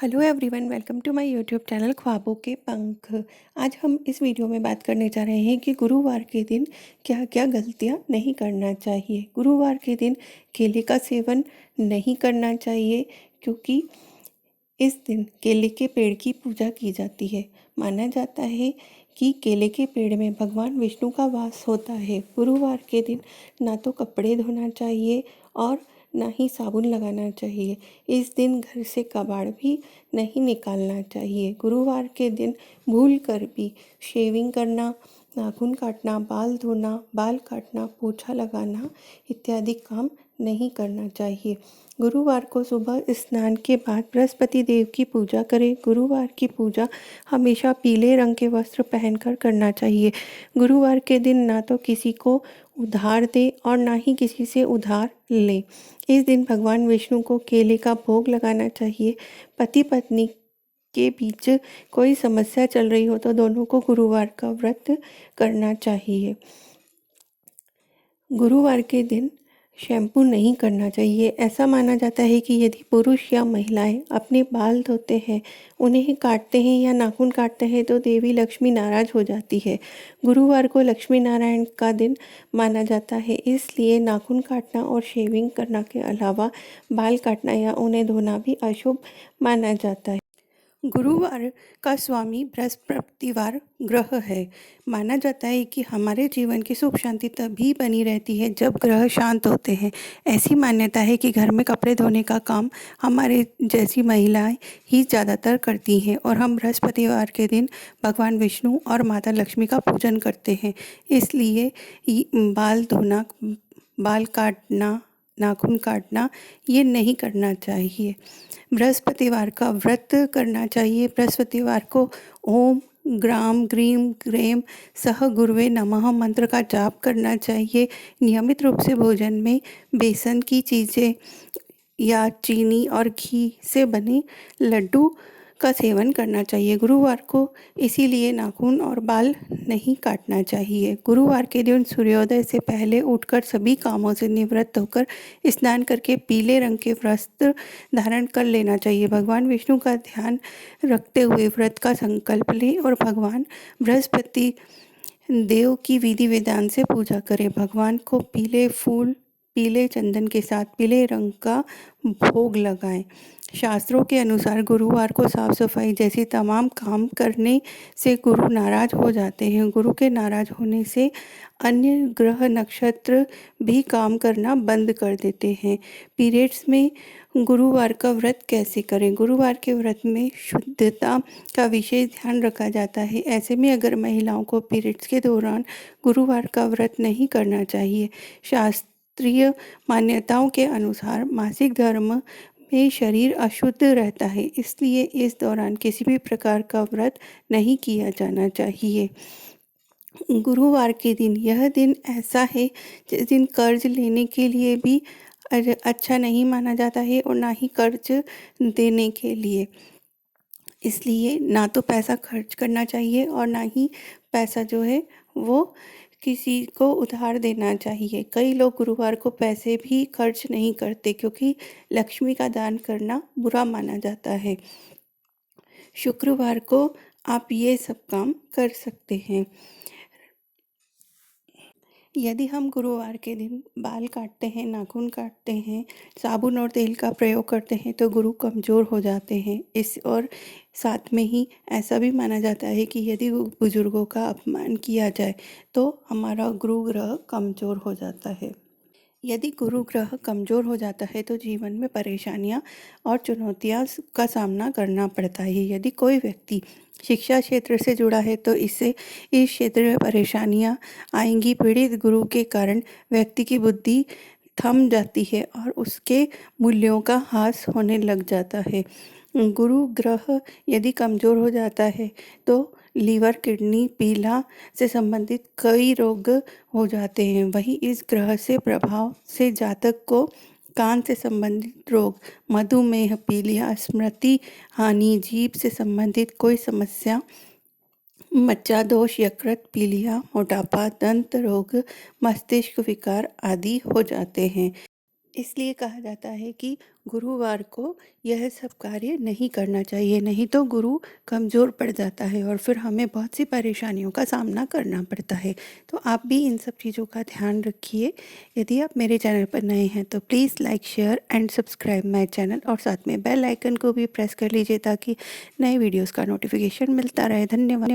Hello everyone, welcome to my YouTube channel ख्वाबों के पंख। आज हम इस वीडियो में बात करने जा रहे हैं कि गुरुवार के दिन क्या क्या गलतियां नहीं करना चाहिए। गुरुवार के दिन केले का सेवन नहीं करना चाहिए, क्योंकि इस दिन केले के पेड़ की पूजा की जाती है। माना जाता है कि केले के पेड़ में भगवान विष्णु का वास होता है। गुरुवार के दिन ना तो कपड़े धोना चाहिए और ना ही साबुन लगाना चाहिए। इस दिन घर से कबाड़ भी नहीं निकालना चाहिए। गुरुवार के दिन भूल कर भी शेविंग करना, नाखून काटना, बाल धोना, बाल काटना, पोछा लगाना इत्यादि काम नहीं करना चाहिए। गुरुवार को सुबह स्नान के बाद बृहस्पति देव की पूजा करें। गुरुवार की पूजा हमेशा पीले रंग के वस्त्र पहनकर करना चाहिए। गुरुवार के दिन ना तो किसी को उधार दे और ना ही किसी से उधार ले। इस दिन भगवान विष्णु को केले का भोग लगाना चाहिए। पति पत्नी के बीच कोई समस्या चल रही हो तो दोनों को गुरुवार का व्रत करना चाहिए। गुरुवार के दिन शैम्पू नहीं करना चाहिए। ऐसा माना जाता है कि यदि पुरुष या महिलाएं अपने बाल धोते हैं, उन्हें काटते हैं या नाखून काटते हैं तो देवी लक्ष्मी नाराज हो जाती है। गुरुवार को लक्ष्मी नारायण का दिन माना जाता है, इसलिए नाखून काटना और शेविंग करना के अलावा बाल काटना या उन्हें धोना भी अशुभ माना जाता है। गुरुवार का स्वामी बृहस्पतिवार ग्रह है। माना जाता है कि हमारे जीवन की सुख शांति तभी बनी रहती है जब ग्रह शांत होते हैं। ऐसी मान्यता है कि घर में कपड़े धोने का काम हमारे जैसी महिलाएं ही ज़्यादातर करती हैं और हम बृहस्पतिवार के दिन भगवान विष्णु और माता लक्ष्मी का पूजन करते हैं। इसलिए बाल धोना, बाल काटना, नाखून काटना ये नहीं करना चाहिए। बृहस्पतिवार का व्रत करना चाहिए। बृहस्पतिवार को ओम ग्राम ग्रीम ग्रेम सह गुरुवे नमः मंत्र का जाप करना चाहिए। नियमित रूप से भोजन में बेसन की चीज़ें या चीनी और घी से बने लड्डू का सेवन करना चाहिए। गुरुवार को इसीलिए नाखून और बाल नहीं काटना चाहिए। गुरुवार के दिन सूर्योदय से पहले उठकर सभी कामों से निवृत्त होकर स्नान करके पीले रंग के वस्त्र धारण कर लेना चाहिए। भगवान विष्णु का ध्यान रखते हुए व्रत का संकल्प लें और भगवान बृहस्पति देव की विधि विधान से पूजा करें। भगवान को पीले फूल, पीले चंदन के साथ पीले रंग का भोग लगाएं। शास्त्रों के अनुसार गुरुवार को साफ सफाई जैसे तमाम काम करने से गुरु नाराज हो जाते हैं। गुरु के नाराज होने से अन्य ग्रह नक्षत्र भी काम करना बंद कर देते हैं। पीरियड्स में गुरुवार का व्रत कैसे करें? गुरुवार के व्रत में शुद्धता का विशेष ध्यान रखा जाता है। ऐसे में अगर महिलाओं को पीरियड्स के दौरान गुरुवार का व्रत नहीं करना चाहिए। शास्त्रीय मान्यताओं के अनुसार मासिक धर्म में शरीर अशुद्ध रहता है, इसलिए इस दौरान किसी भी प्रकार का व्रत नहीं किया जाना चाहिए। गुरुवार के दिन यह दिन ऐसा है जिस दिन कर्ज लेने के लिए भी अच्छा नहीं माना जाता है और ना ही कर्ज देने के लिए। इसलिए ना तो पैसा खर्च करना चाहिए और ना ही पैसा जो है वो किसी को उधार देना चाहिए। कई लोग गुरुवार को पैसे भी खर्च नहीं करते, क्योंकि लक्ष्मी का दान करना बुरा माना जाता है। शुक्रवार को आप ये सब काम कर सकते हैं। यदि हम गुरुवार के दिन बाल काटते हैं, नाखून काटते हैं, साबुन और तेल का प्रयोग करते हैं तो गुरु कमज़ोर हो जाते हैं। इस और साथ में ही ऐसा भी माना जाता है कि यदि बुजुर्गों का अपमान किया जाए तो हमारा गुरु ग्रह कमज़ोर हो जाता है। यदि गुरु ग्रह कमज़ोर हो जाता है तो जीवन में परेशानियां और चुनौतियां का सामना करना पड़ता है। यदि कोई व्यक्ति शिक्षा क्षेत्र से जुड़ा है तो इससे इस क्षेत्र में परेशानियां आएंगी। पीड़ित गुरु के कारण व्यक्ति की बुद्धि थम जाती है और उसके मूल्यों का ह्रास होने लग जाता है। गुरु ग्रह यदि कमज़ोर हो जाता है तो लीवर, किडनी, पीला से संबंधित कई रोग हो जाते हैं। वहीं इस ग्रह से प्रभाव से जातक को कान से संबंधित रोग, मधुमेह, पीलिया, स्मृति हानि, जीभ से संबंधित कोई समस्या, मज्जा दोष, यकृत, पीलिया, मोटापा, दंत रोग, मस्तिष्क विकार आदि हो जाते हैं। इसलिए कहा जाता है कि गुरुवार को यह सब कार्य नहीं करना चाहिए, नहीं तो गुरु कमज़ोर पड़ जाता है और फिर हमें बहुत सी परेशानियों का सामना करना पड़ता है। तो आप भी इन सब चीज़ों का ध्यान रखिए। यदि आप मेरे चैनल पर नए हैं तो please like, share and subscribe my channel और साथ में बेल आइकन को भी प्रेस कर लीजिए ताकि नए वीडियोज़ का नोटिफिकेशन मिलता रहे। धन्यवाद।